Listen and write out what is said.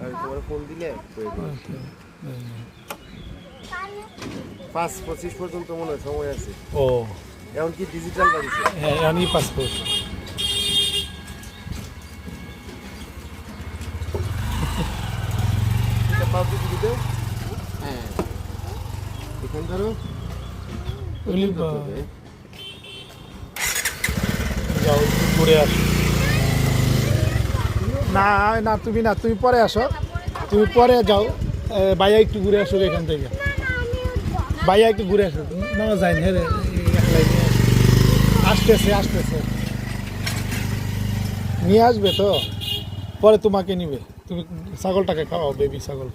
আমি তোমার ফোন দিলে 5:25 পর্যন্ত মনে হয় সময় আছে। ও এখন কি ডিজিটাল বাড়িছে? হ্যাঁ আমি পাসপোর্ট পাবলিক দিতে হ্যাঁ এখান ধরো যাও একটু ঘুরে আসো। না না তুমি পরে আসো, তুমি পরে যাও। ভাইয়া একটু ঘুরে আসো এখান থেকে, ভাইয়া একটু ঘুরে আসো। না যাই না রে, আসতেছে নিয়ে আসবে তো, পরে তোমাকে নিবে। তুমি ছাগলটাকে খাওয়াও, বেবি ছাগল।